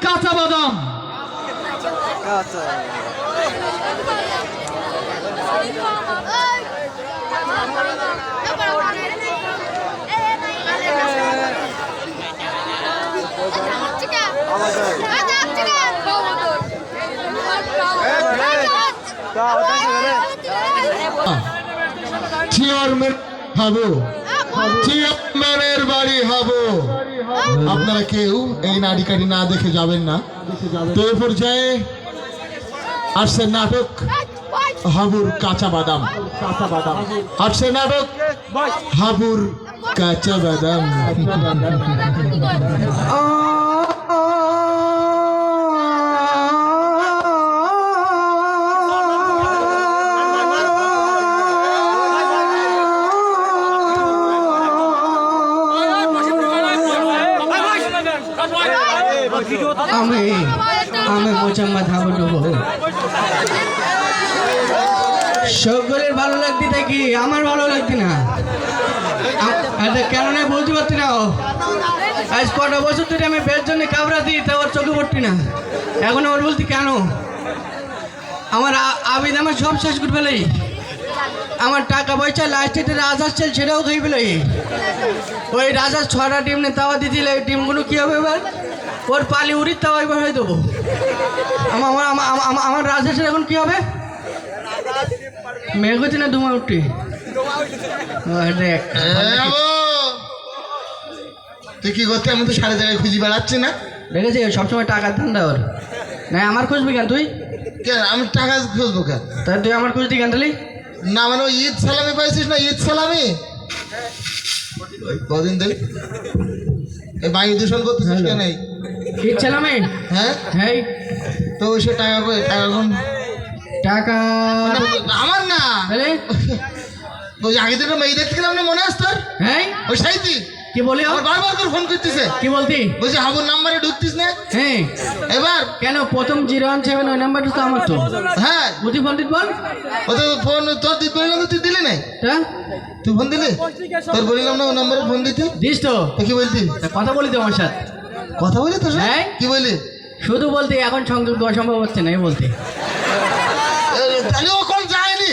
কাঁচা বাদাম। চেয়ারম্যান হব, চেয়ারম্যানের বাড়ি হব। আপনারা কেউ এই নাড়ি কাড়ি না দেখে যাবেন না। তো এ পর্যায়ে আসছে নাটক হাবুর কাঁচা বাদাম। আসছে নাটক হাবুর কাঁচা বাদাম। আমি আমি মোচাম্মদ হাবুর নেবো। সকলের ভালো লাগতে থাকি, আমার ভালো লাগতে না। কেন না বলতে পারছি না। আজ কটা বছর ধরে আমি বের জন্য কাবরা দিই, তা ওর চোখে পড়তি না। এখন ওর বলতে কেন আমার আবিদ আমার সব শেষ করে ফেলাই। আমার টাকা পয়সা লাস্টে রাজার চাল সেটাও খেয়ে ফেলাই। ওই রাজার 6টা টিম নিয়ে তাওয়া দিয়েছিল, এই টিমগুলো কী হবে এবার? ওর পালি উড়ির তাওয়া এবার হয়ে দেবো। আমার রাজার এখন কী হবে? মেঘ হচ্ছে না ধুমা উঠি। তুই কি করতে? আমি তো সারা জায়গায় খুঁজি বেড়াচ্ছি না। দেখেছি সবসময় টাকার ধান্দা ওর। না আমার খুঁজবি কেন তুই? কেন আমি টাকা খুঁজবো কেন? তাই তুই আমার খুঁজতি কেন তাহলে? না মানে ওই ঈদ সালামি পাইছিস না? ঈদ সালামি কদিন ধরে এই বায়ু দূষণ করতেছিস কেন? ইচ্ছালাম হ্যাঁ হ্যাঁ। তো সে টাকা কই? টাকা কোন? টাকা আমার না, তাহলে ওই আগে থেকে মেয়ে দেখতে গেলাম না, মনে আসতো? হ্যাঁ ওই সাইতি কি বলি? আমার বারবার করে ফোন করতেছে। কি বলতি? বলছি হাবুর নাম্বারে ঢুকতিস না? হ্যাঁ। এবার কেন প্রথম 017 ওই নাম্বারটা তো আমার তো। হ্যাঁ বুঝি ফোন দিত বল। ও তো ফোন তোর দিতে বললাম, তুই দিলি নাই? হ্যাঁ তুই ফোন দিলি? তোর বললাম না ও নাম্বারে ফোন দিতে। দিস তো। কি বলতি? কথা বলি তো আমার সাথে। কথা বলি তোর সাথে? হ্যাঁ। কি বলি? শুধু বলতে এখন সংযোগ দেওয়া সম্ভব হচ্ছে না, এই বলতে। তাহলে ও কল যায়নি?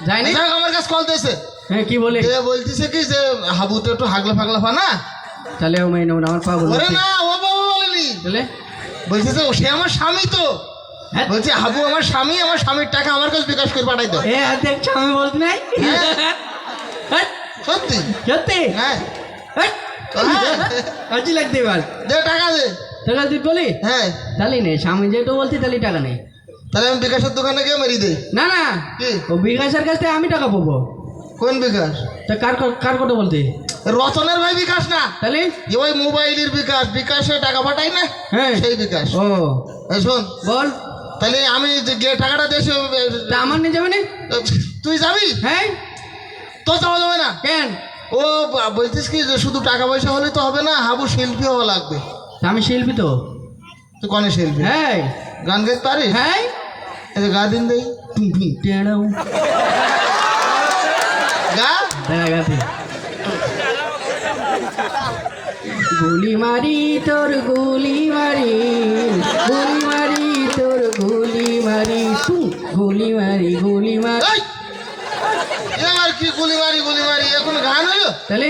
যায়নি? যাক আমার কাছে কল দিয়েছে। হ্যাঁ কি বলি? বলতেছে কি যে হাবু তো একটু হাগলা ফাগলা পা না। তাহলে ও মেয়ে নেব না, আমার পা বলতে। ওরে না, ও বাবা বলেনি। তাহলে বলছে যে সে আমার স্বামী তো। হ্যাঁ? বলছে হাবু আমার স্বামী, আমার স্বামীর টাকা আমার কাছে বিকাশ করে পাঠাই দাও। দেখছো আমি বলতে নাই। হ্যাঁ। সত্যি? সত্যি? হ্যাঁ। কাজী লাগতে এবার দে টাকা দে। টাকা দিতে বলি? হ্যাঁ। তাহলে নেই, স্বামী যেটা বলছি তাহলে টাকা নেই। তাহলে আমি বিকাশের দোকানে গিয়ে মেরি দেই। না না, কি? ও বিকাশের কাছ থেকে আমি টাকা পাবো। কোন বিকাশ? তা কার কথা বলতে? রতনের ভাই বিকাশ না, তাহলে যে ওই মোবাইলের বিকাশ, বিকাশে টাকা পাঠাই না, হ্যাঁ সেই বিকাশ। ও এই শোন, বল। তাহলে আমি যে টাকাটা দিয়েছি তা আমার নিয়ে যাবে না? তুই যাবি? হ্যাঁ। তো যাওয়া যাবে না। কেন? ও বলছিস কি যে শুধু টাকা পয়সা হলে তো হবে না, হাবু শিল্পী হওয়া লাগবে। তা আমি শিল্পী তো। তুই কনে শিল্পী? হ্যাঁ। গান গাইতে পারিস? হ্যাঁ। গা দিন দেই। টেড়াও গা গাতে গুলি মারি তোর গুলি মারি, গুলি মারি তোর গুলি মারি, গুলি মারি গুলি মারি। এই, এবার কি গুলি মারি গুলি মারি? এখন গান হলো? তাহলে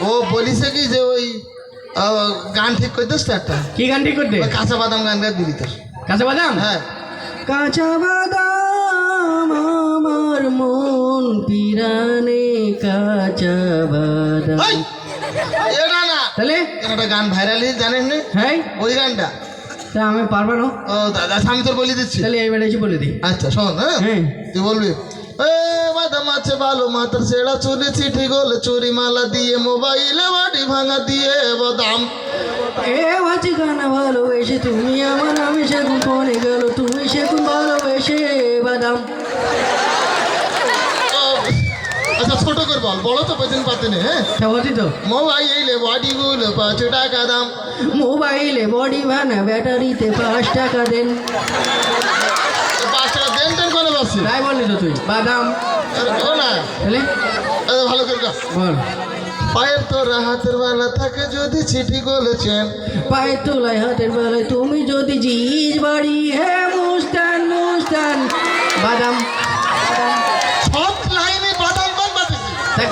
ও বলিছে কি যে ওই গান ঠিক করতেস তো একটা? কি গান ঠিক করতে? ওই কাঁচা বাদাম গান গাই দিবি তোর। কাঁচা বাদাম? হ্যাঁ। কাঁচা বাদাম আমার মন পিরানে, কাঁচা বাদাম। এই, এটা না। তাহলে কেন একটা গান ভাইরাল হয়েছে জানেন না? হ্যাঁ। ওই গানটা। তা আমি পারবো না। ও দাদা আমি তোর বলে দিচ্ছি। তাহলে এইবার এসে বলে দিই। আচ্ছা শোন। হ্যাঁ হ্যাঁ। তুই বলবি এ বাদাম আছে ভালো মাথার সেরা চুরি চিঠি গোলে চুরি মালা দিয়ে মোবাইলে বাটি ভাঙা দিয়ে বাদাম। এ বাজি গানা ভালোবেসে তুমি আমার, আমি সেগুন ফোনে গেল তুমি সেগুন ভালোবেসে বাদাম। আচ্ছা ছোট করে বল, বলো তো পেছন পাতে নে। হ্যাঁ সবাই তো মোবাইলে বাটি গুলো 5 টাকা দাম। মোবাইলে বডি ভানা ব্যাটারিতে 5 টাকা দেন। 5 টাকা দেন টেন করে বসে তাই বললি তো তুই বাদাম। না তাহলে ভালো করে গা। বল। পায়ের তোরা হাতের বেলা থাকে যদি চিঠি বলেছেন, পায়ের তোলায় হাতের বেলায় তুমি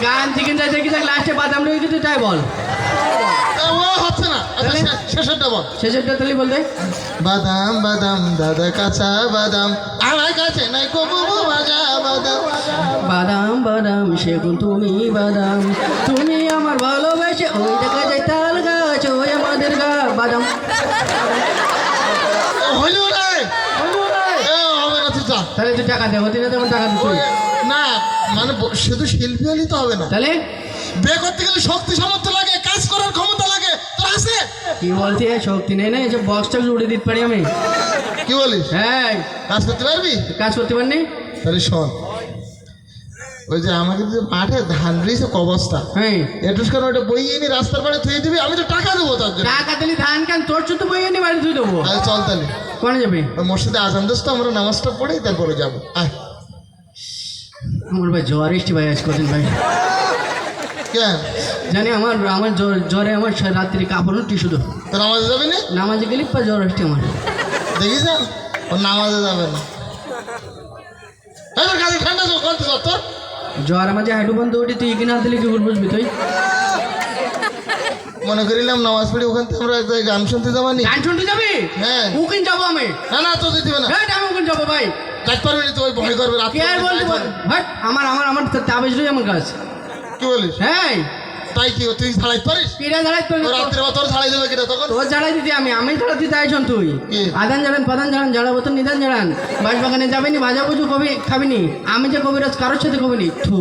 গান চিকেন চাই দেখি দেখ লাস্টে বাদাম রয়ে গেছে তাই বল ও হচ্ছে না আচ্ছা, তাহলে? শেষেরটা বল শেষেরটা তাহলে বলতে বাদাম বাদাম দাদা কাঁচা বাদাম আমার কাছে নাই কবু ভাজা বাদাম বাদাম বাদাম সেগুন তুমি বাদাম তুমি আমার ভালোবেসে ওই দেখা যায় তাল গাছ ওই আমাদের গা বাদাম হইল রে হবে না তুই যা তাহলে তুই টাকা দেবো দিনে তেমন টাকা দিচ্ছি না মানে শুধু শিল্পী হলেই তো হবে না তাহলে বিয়ে করতে গেলে শক্তি সামর্থ্য লাগে কাজ করার ক্ষমতা লাগে তোর আছে কি বলছি শক্তি নেই না এসব বক্সটা উড়ে দিতে পারি আমি কি বলিস হ্যাঁ কাজ করতে পারবি কাজ করতে পারিনি তাহলে শোন ওই যে আমাকে যে মাঠে ধান রয়েছে ক বস্তা হ্যাঁ এটুস করে ওটা বই এনে রাস্তার পাড়ে থুয়ে দিবি আমি তো টাকা দেবো তার জন্য টাকা দিলি ধান কান তোর শুধু বই এনে বাড়ি ধুই দেবো আরে চল তাহলে কোনে যাবে ওই মসজিদে আজান দিস তো আমরা নামাজটা পড়ে তারপরে যাবো আয় আমার ভাই জ্বর এসছি ভাই আজ কদিন ভাই কেন জানি আমার আমার জ্বরে আমার রাত্রি কাপড় উঠি শুধু তো নামাজে যাবি না নামাজে গেলি পা জ্বর আসছে আমার দেখিস না ও নামাজে যাবে না তোর কাছে ঠান্ডা জল কত তোর জ্বর আমার যে হাঁটু বন্ধ উঠি তুই কিনা দিলে কি করে বুঝবি তুই মনে করিলাম নামাজ পড়ি ওখান থেকে আমরা এক জায়গায় গান শুনতে যাবানি গান শুনতে যাবি হ্যাঁ উকিন যাবো আমি না না তো দিতে না হ্যাঁ আমি উকিন যাবো ভাই যাইতে পারবি না তো ওই ভয় করবে রাত কে আর বলতে ভাই আমার আমার আমার তাবিজ রই আমার কাছে কি বলিস হ্যাঁ তাই কি তুই ছাড়াইতে পারিস কিরা ঝাড়াই তোর ও রাত্রে বা তোর ছাড়াই দেবে কিনা তখন তোর ঝাড়াই দিতে আমি ঝাড়া দিতে আইসন তুই কি? আদান ঝাড়ান প্রধান ঝাড়ান ঝাড়াবো তো নিদান ঝাড়ান বাস বাগানে যাবেনি ভাজা বুঝু কবি খাবিনি আমি যে কবিরাজ কারোর সাথে কবিনি থু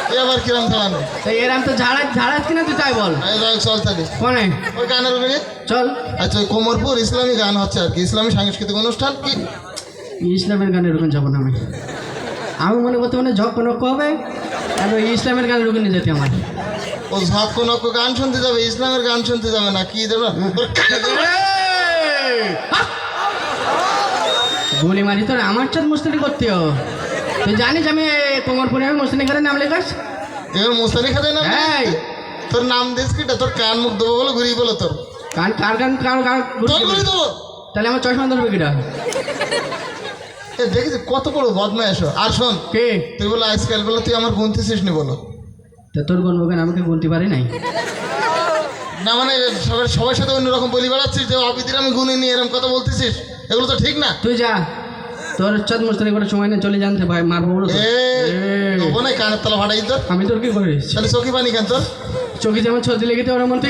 এ আবার কিরম থামানো তাই এরাম তো ঝাড়াস কিনা তুই তাই বল চল তাহলে কোনে ওই গানের উপরে চল আচ্ছা ওই কোমরপুর ইসলামী গান হচ্ছে আর কি ইসলামী সাংস্কৃতিক অনুষ্ঠান কি ইসলামের গানের ওখানে যাবো না আমি মনে করতে মানে ঝক কোনো হবে আর ওই ইসলামের গানের ওখানে যেতে আমার ও ঝক কোনো গান শুনতে যাবে ইসলামের গান শুনতে যাবে না কি দেবে গুলি মারি তোর আমার চাঁদ মুস্তানি করতে তুই জানিস আমি কোমরপুরে আমি মুস্তানি করে নাম লেখাস এবার মুস্তানি খাতে না হ্যাঁ তোর নাম দিস কিটা তোর কান মুখ দেবো বলে ঘুরিয়ে বলো তোর কার কার গান কার তোর ঘুরিয়ে দেবো তাহলে আমার চশমা ধরবে কিটা এ দেখিস কত বড় বদমায় এসো আর শোন কে তুই বলো আজকাল বলো তুই আমার গুনতেছিস নি বলো তা তোর গুনবো কেন আমাকে গুনতে পারি নাই না মানে সবার সাথে অন্যরকম বলি বেড়াচ্ছিস যে অবিদির আমি গুনে নিয়ে এরকম কথা বলতেছিস এগুলো তো ঠিক না তুই যা তোর চাঁদ মুস্তানি করে সময় নিয়ে চলে জানতে ভাই মারবো বলো তো। দেবো না কানের তলা ফাটাই তোর আমি তোর কি করিস তাহলে চোখি পানি কেন তোর চোখে যেমন ছদি লেগেতে ওর মধ্যে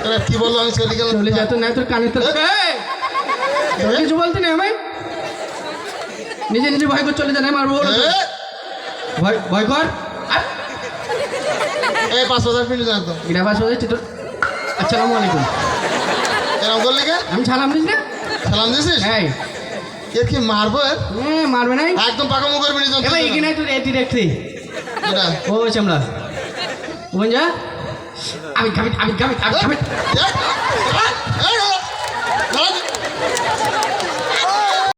এবার কি বললো আমি চলে গেলাম চলে যেত না তোর কানে তোর তোর কিছু বলতে নেই ভাই নিজে নিজে ভয় করে চলে জানাই মারবো বলো তো। ভয় ভয় কর এই 5,000 ফিট একদম এটা বাস হয়েছে তোর আসসালামু আলাইকুম এরকম করলি কে আমি সালাম দিস না সালাম দিছিস হ্যাঁ এর কি মারবো এর মারবে নাই একদম পাকা মুখ করবি নিজম এবার এখানে তুই এটি দেখছি এটা ও চামড়া ওখানে যা আমি খাবি এই, এই, এই,